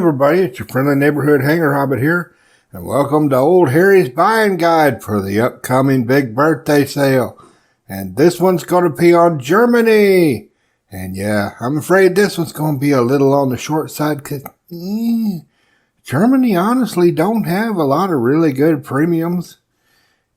everybody, it's your friendly neighborhood hanger hobbit here, and welcome to Old Harry's Buying Guide for the upcoming big birthday sale. And this one's going to be on Germany. And yeah, I'm afraid this one's going to be a little on the short side because Germany honestly don't have a lot of really good premiums.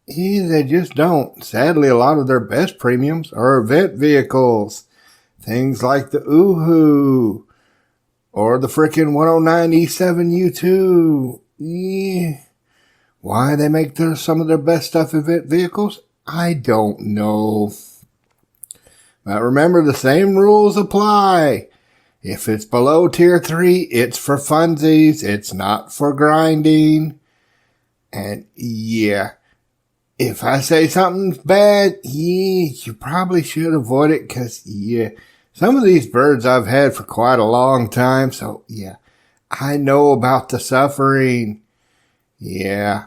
They just don't. Sadly, a lot of their best premiums are event vehicles. Things like the Uhu or the frickin' 109 E7 U2. Why they make some of their best stuff event vehicles? I don't know. But remember, the same rules apply. If it's below tier 3, it's for funsies. It's not for grinding. And yeah, if I say something's bad, you probably should avoid it because, some of these birds I've had for quite a long time. So, I know about the suffering. Yeah.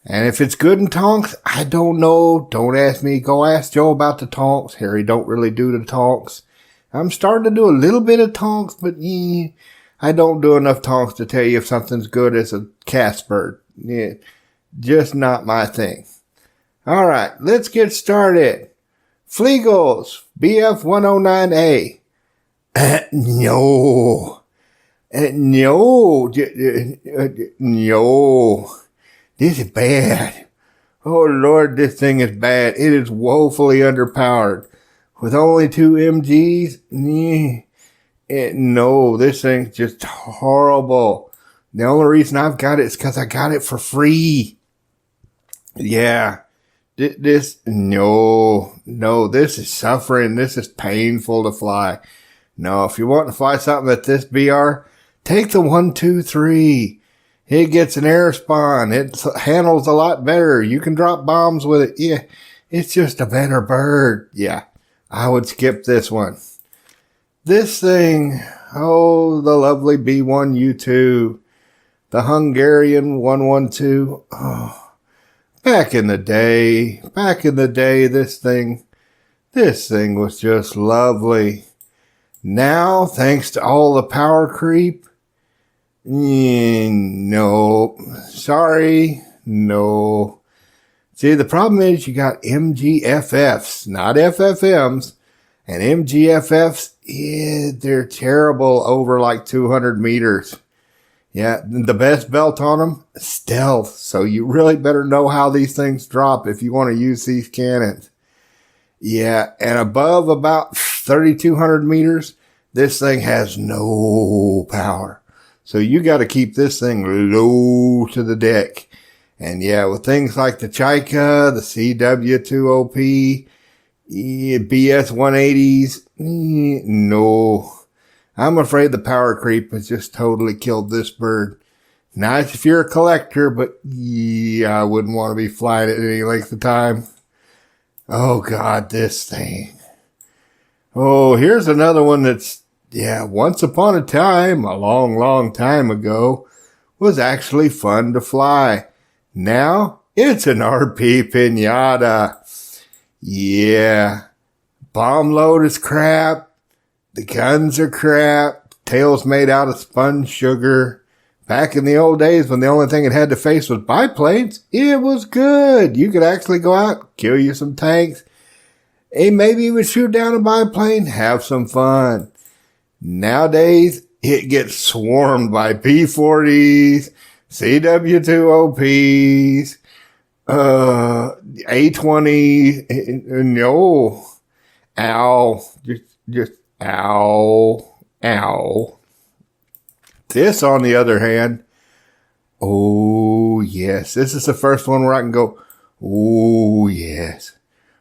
And if it's good in tonks, I don't know. Don't ask me. Go ask Joe about the tonks. Harry don't really do the tonks. I'm starting to do a little bit of tonks, but I don't do enough tonks to tell you if something's good as a cast bird. Yeah, just not my thing. All right, let's get started. Flegels, BF109A. No. No. This is bad. Oh, Lord, this thing is bad. It is woefully underpowered. With only 2 MGs, no, this thing's just horrible. The only reason I've got it is because I got it for free. Yeah. This is suffering. This is painful to fly. No, if you want to fly something at this BR, take the 123. It gets an air spawn. It handles a lot better. You can drop bombs with it. Yeah, it's just a better bird. Yeah, I would skip this one. This thing, the lovely B1U2, the Hungarian 112. Oh. Back in the day, this thing was just lovely. Now, thanks to all the power creep, no. Sorry, no. See, the problem is you got MGFFs, not FFMs, and MGFFs, they're terrible over like 200 meters. Yeah, the best belt on them, stealth. So you really better know how these things drop if you want to use these cannons. Yeah, and above about 3,200 meters, this thing has no power. So you got to keep this thing low to the deck. And yeah, with things like the Chaika, the CW2OP, BS180s, no. I'm afraid the power creep has just totally killed this bird. Nice if you're a collector, but I wouldn't want to be flying it any length of time. Oh God, this thing. Oh, here's another one that's, once upon a time, a long, long time ago, was actually fun to fly. Now, it's an RP Pinata. Yeah. Bomb load is crap. The guns are crap. Tail's made out of spun sugar. Back in the old days when the only thing it had to face was biplanes, it was good. You could actually go out, kill you some tanks. And maybe even shoot down a biplane, have some fun. Nowadays, it gets swarmed by P-40s, CW2OPs, A-20, no. Ow. Just ow. This, on the other hand, oh, yes. This is the first one where I can go, oh, yes.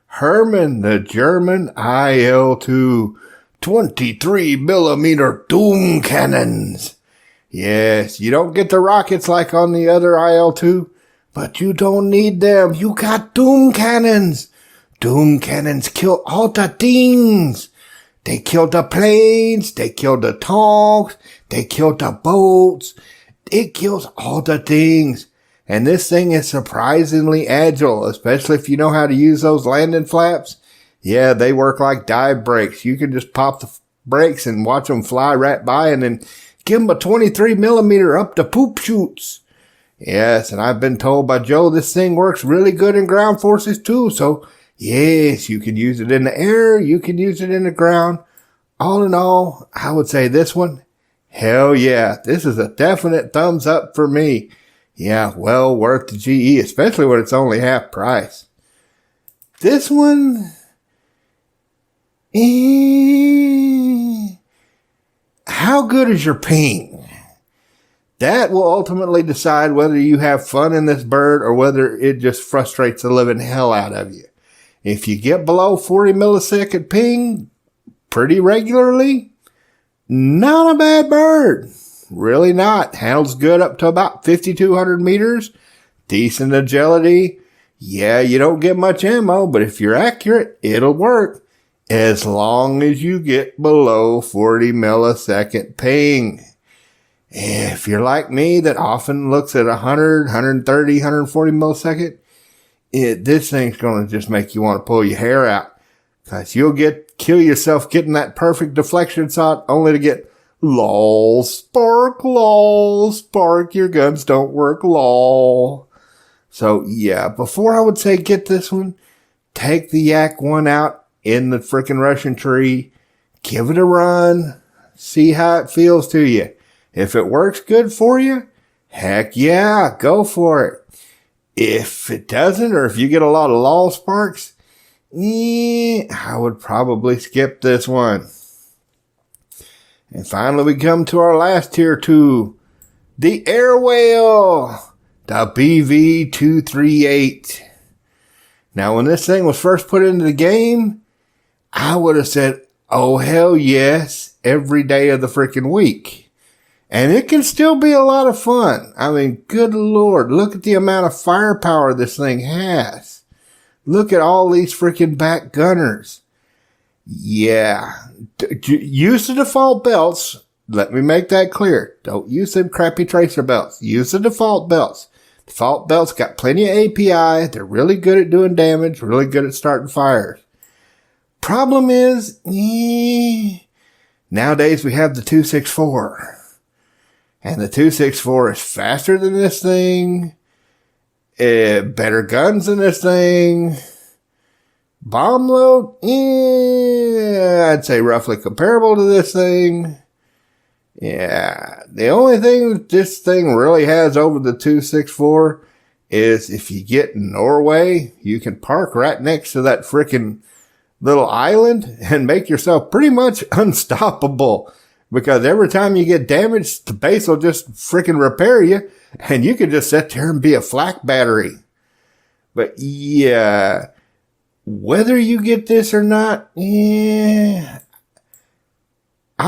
Hermann, the German IL-2 23 millimeter Doom cannons. Yes, you don't get the rockets like on the other IL-2, but you don't need them. You got Doom cannons. Doom cannons kill all the things. They killed the planes, they killed the tanks, they killed the boats. It kills all the things. And this thing is surprisingly agile, especially if you know how to use those landing flaps. Yeah, they work like dive brakes. You can just pop the brakes and watch them fly right by, and then Give 'em a 23 millimeter up to poop shoots. Yes, and I've been told by Joe this thing works really good in ground forces too. So yes, you can use it in the air. You can use it in the ground. All in all, I would say this one, hell yeah, this is a definite thumbs up for me. Yeah, well worth the GE, especially when it's only half price. This one, how good is your ping? That will ultimately decide whether you have fun in this bird or whether it just frustrates the living hell out of you. If you get below 40 millisecond ping pretty regularly, not a bad bird. Really not. Handles good up to about 5,200 meters. Decent agility. Yeah, you don't get much ammo, but if you're accurate, it'll work. As long as you get below 40 millisecond ping. If you're like me that often looks at 100, 130, 140 millisecond, this thing's going to just make you want to pull your hair out. Because you'll kill yourself getting that perfect deflection shot only to get lol, spark, your guns don't work, lol. So yeah, before I would say get this one, take the Yak 1 out in the frickin' Russian tree, give it a run, see how it feels to you. If it works good for you, heck yeah, go for it. If it doesn't, or if you get a lot of lol sparks, I would probably skip this one. And finally, we come to our last tier 2, the Air Whale, the BV-238. Now, when this thing was first put into the game, I would have said, oh, hell yes, every day of the freaking week. And it can still be a lot of fun. I mean, good Lord, look at the amount of firepower this thing has. Look at all these freaking back gunners. Yeah. Use the default belts. Let me make that clear. Don't use them crappy tracer belts. Use the default belts. Default belts got plenty of API. They're really good at doing damage, really good at starting fires. Problem is, nowadays we have the 264. And the 264 is faster than this thing. Better guns than this thing. Bomb load, I'd say roughly comparable to this thing. Yeah, the only thing that this thing really has over the 264 is if you get in Norway, you can park right next to that frickin' little island and make yourself pretty much unstoppable. Because every time you get damaged, the base will just frickin' repair you, and you can just sit there and be a flak battery. But yeah, whether you get this or not, I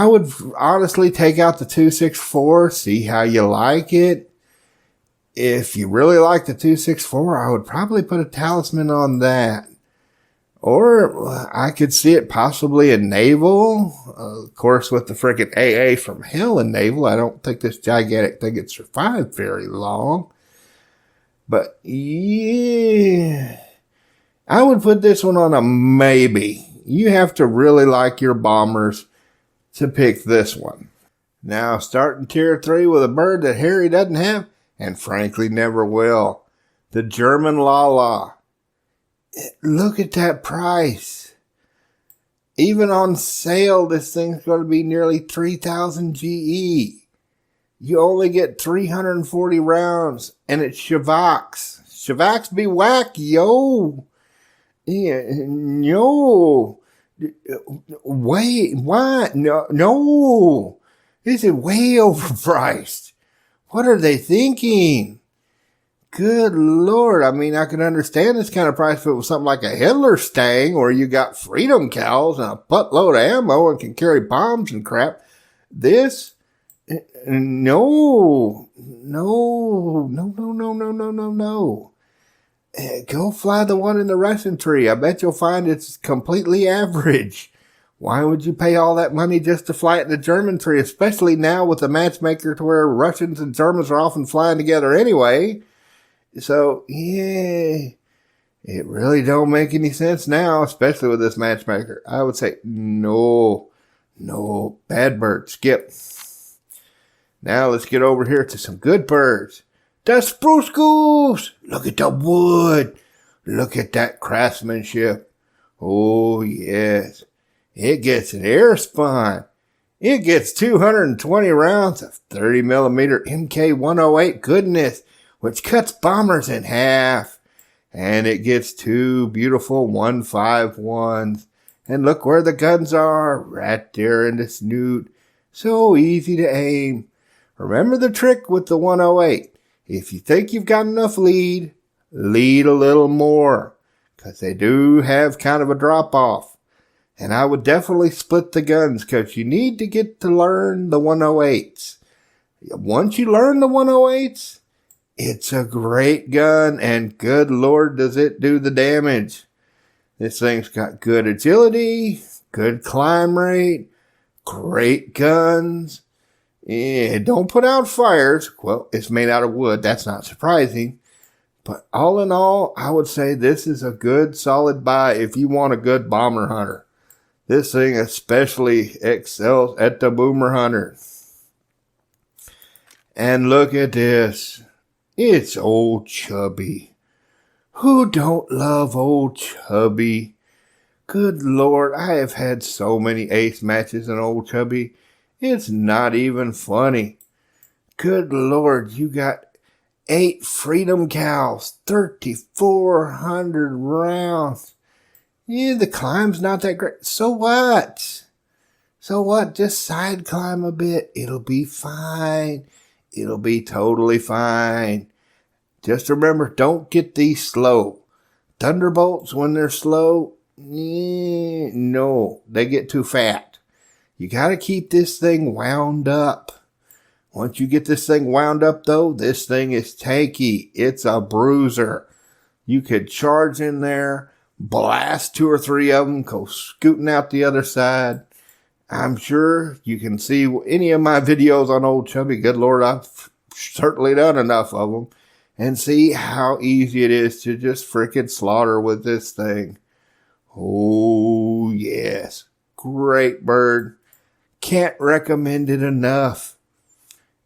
would honestly take out the 264, see how you like it. If you really like the 264, I would probably put a talisman on that. Or I could see it possibly in naval. Of course, with the frickin' AA from hell in naval, I don't think this gigantic thing would survive very long. But yeah, I would put this one on a maybe. You have to really like your bombers to pick this one. Now, starting tier 3 with a bird that Harry doesn't have, and frankly never will. The German Lala. Look at that price. Even on sale, this thing's going to be nearly 3,000 GE. You only get 340 rounds, and it's Shavax. Shavax be whack, yo. Yeah, no. Wait, what? No. This is way overpriced. What are they thinking? Good Lord. I mean, I can understand this kind of price if it was something like a Hitler Stang where you got freedom cows and a buttload of ammo and can carry bombs and crap. This, no. Go fly the one in the Russian tree. I bet you'll find it's completely average. Why would you pay all that money just to fly it in the German tree, especially now with the matchmaker to where Russians and Germans are often flying together anyway? So, yeah, it really don't make any sense now, especially with this matchmaker. I would say, no, bad bird, skip. Now let's get over here to some good birds. The spruce goose! Look at the wood. Look at that craftsmanship. Oh, yes. It gets an air spine. It gets 220 rounds of 30 millimeter MK108 goodness, which cuts bombers in half. And it gets 2 beautiful 151s. And look where the guns are, right there in the snoot. So easy to aim. Remember the trick with the 108. If you think you've got enough lead, lead a little more. Because they do have kind of a drop-off. And I would definitely split the guns because you need to get to learn the 108s. Once you learn the 108s, it's a great gun, and good Lord does it do the damage. This thing's got good agility, good climb rate, great guns. Yeah, don't put out fires. Well, it's made out of wood. That's not surprising. But all in all, I would say this is a good, solid buy if you want a good bomber hunter. This thing especially excels at the boomer hunter. And look at this. It's Old Chubby. Who don't love Old Chubby? Good Lord, I have had so many ace matches in Old Chubby. It's not even funny. Good Lord, you got 8 Freedom Cows, 3,400 rounds. Yeah, the climb's not that great. So what? So what? Just side climb a bit. It'll be fine. It'll be totally fine. Just remember, don't get these slow. Thunderbolts, when they're slow, no, they get too fat. You got to keep this thing wound up. Once you get this thing wound up, though, this thing is tanky. It's a bruiser. You could charge in there, blast 2 or 3 of them, go scooting out the other side. I'm sure you can see any of my videos on Old Chubby. Good Lord, I've certainly done enough of them. And see how easy it is to just frickin' slaughter with this thing. Oh, yes. Great bird. Can't recommend it enough.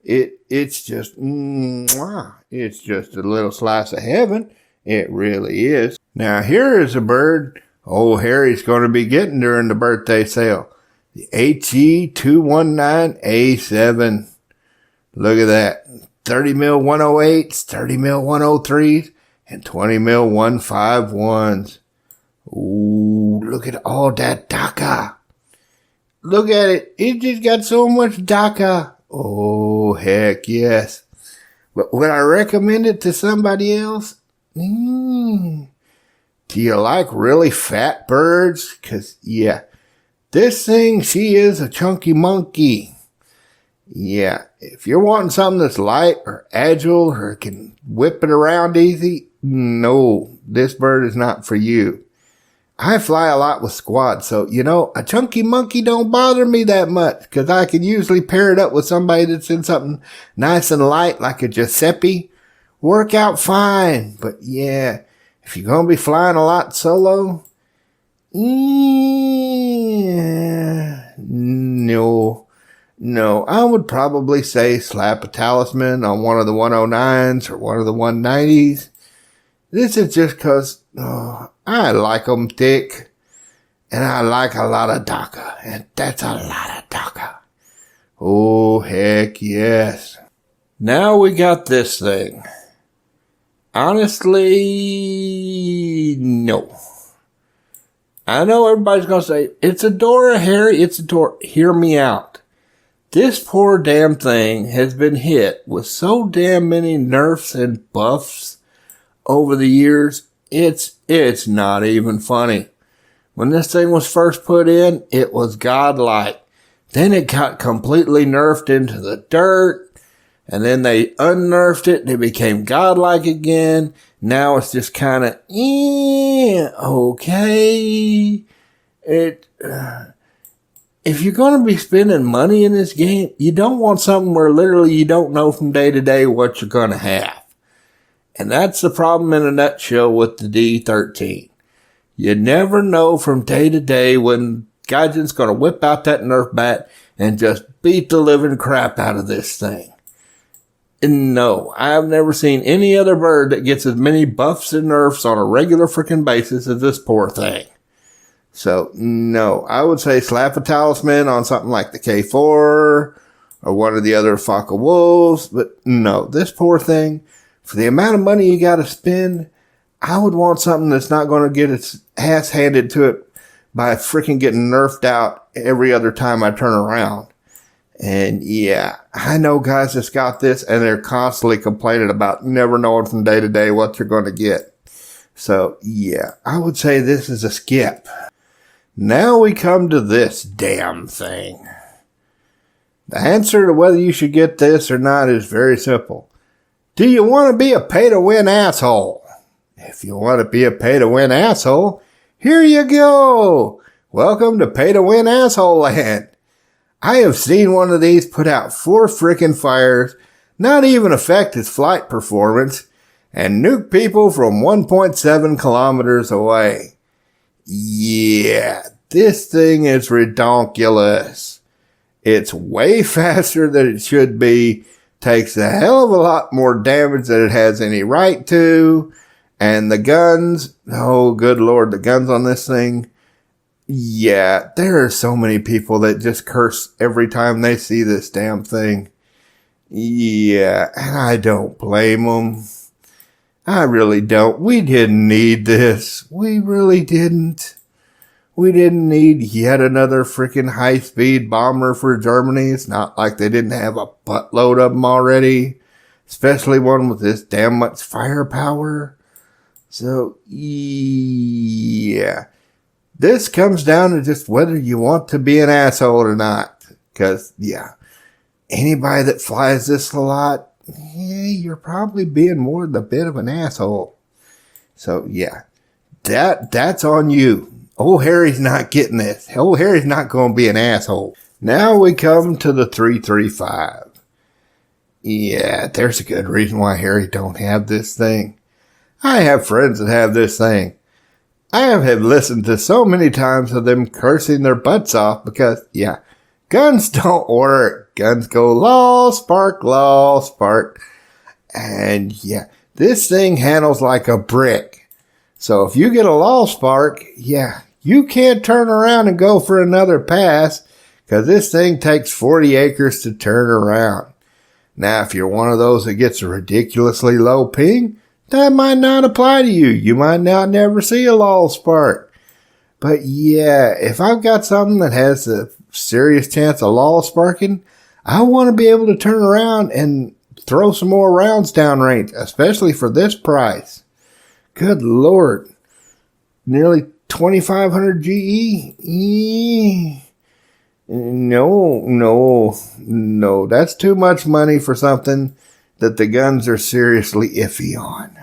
It's just, it's just a little slice of heaven. It really is. Now, here is a bird old Harry's going to be getting during the birthday sale. The HE219A7. Look at that. 30 mil 108s, 30 mil 103s, and 20 mil 151s. Ooh, look at all that DACA. Look at it. It just got so much DACA. Oh, heck yes. But would I recommend it to somebody else? Do you like really fat birds? Because, yeah, this thing, she is a chunky monkey. Yeah, if you're wanting something that's light or agile or can whip it around easy, no, this bird is not for you. I fly a lot with squad, so, a chunky monkey don't bother me that much because I can usually pair it up with somebody that's in something nice and light like a Giuseppe. Work out fine, but yeah, if you're going to be flying a lot solo, No, I would probably say slap a talisman on one of the 109s or one of the 190s. This is just because I like them thick, and I like a lot of DACA, and that's a lot of DACA. Oh, heck yes. Now we got this thing. Honestly, no. I know everybody's going to say, it's Adora, Harry, it's Adora. Hear me out. This poor damn thing has been hit with so damn many nerfs and buffs over the years, it's not even funny. When this thing was first put in, it was godlike. Then it got completely nerfed into the dirt, and then they unnerfed it, and it became godlike again. Now it's just kind of, okay. If you're going to be spending money in this game, you don't want something where literally you don't know from day to day what you're going to have. And that's the problem in a nutshell with the D13. You never know from day to day when Gaijin's going to whip out that Nerf bat and just beat the living crap out of this thing. And no, I've never seen any other bird that gets as many buffs and nerfs on a regular freaking basis as this poor thing. So, no, I would say slap a talisman on something like the K4 or one of the other Faka Wolves. But no, this poor thing, for the amount of money you got to spend, I would want something that's not going to get its ass handed to it by freaking getting nerfed out every other time I turn around. And yeah, I know guys that's got this and they're constantly complaining about never knowing from day to day what you're going to get. So yeah, I would say this is a skip. Now we come to this damn thing. The answer to whether you should get this or not is very simple. Do you want to be a pay-to-win asshole? If you want to be a pay-to-win asshole, here you go. Welcome to pay-to-win asshole land. I have seen one of these put out 4 frickin' fires, not even affect its flight performance, and nuke people from 1.7 kilometers away. Yeah, this thing is redonkulous. It's way faster than it should be, takes a hell of a lot more damage than it has any right to, and the guns, oh good lord, the guns on this thing, yeah, there are so many people that just curse every time they see this damn thing. Yeah, and I don't blame them. I really don't. We didn't need this. We really didn't. We didn't need yet another freaking high-speed bomber for Germany. It's not like they didn't have a buttload of them already, especially one with this damn much firepower. So, yeah. This comes down to just whether you want to be an asshole or not. Because, yeah, anybody that flies this a lot, yeah, you're probably being more than a bit of an asshole. So, yeah, that's on you. Old Harry's not getting this. Old Harry's not going to be an asshole. Now we come to the 335. Yeah, there's a good reason why Harry don't have this thing. I have friends that have this thing. I have listened to so many times of them cursing their butts off because, yeah, guns don't work. Guns go law, spark. And, yeah, this thing handles like a brick. So if you get a law spark, yeah, you can't turn around and go for another pass because this thing takes 40 acres to turn around. Now, if you're one of those that gets a ridiculously low ping, that might not apply to you. You might not never see a law spark. But yeah, if I've got something that has a serious chance of law sparking, I want to be able to turn around and throw some more rounds downrange, especially for this price. Good Lord. Nearly 2,500 GE? No. That's too much money for something that the guns are seriously iffy on.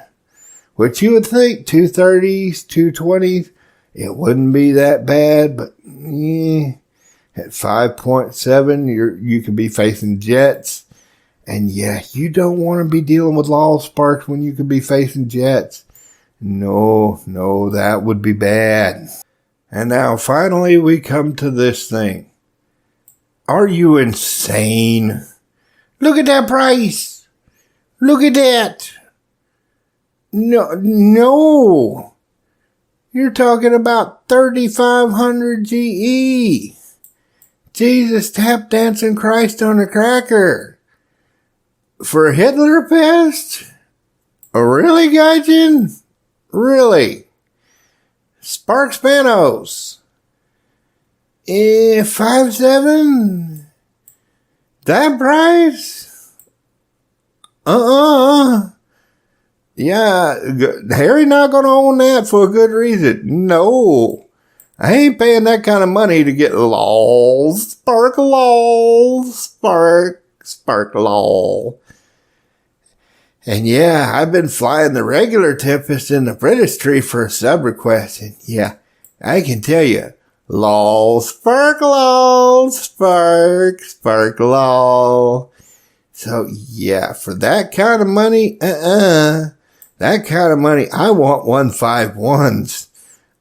Which you would think 230s, 220s, it wouldn't be that bad, but at 5.7, you could be facing jets. And yeah, you don't want to be dealing with law sparks when you could be facing jets. No, that would be bad. And now finally we come to this thing. Are you insane? Look at that price. Look at that. No. You're talking about 3,500 GE. Jesus, tap dancing Christ on a cracker. For Hitler Pest? Really, Gaijin? Really? Spark Spanos. 5.7? That price? Yeah, Harry not gonna own that for a good reason. No. I ain't paying that kind of money to get spark lol. And yeah, I've been flying the regular Tempest in the British tree for a sub request. And yeah, I can tell you, spark lol. So yeah, for that kind of money, I want 151s.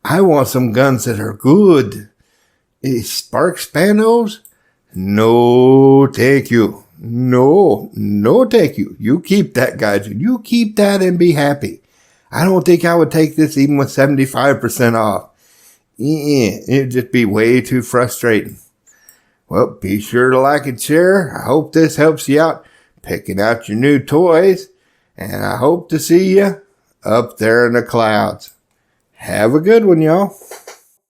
I want some guns that are good. Spark Spanos? No, thank you. No, thank you. You keep that, guys. You keep that and be happy. I don't think I would take this even with 75% off. It'd just be way too frustrating. Well, be sure to like and share. I hope this helps you out picking out your new toys. And I hope to see you up there in the clouds. Have a good one, y'all.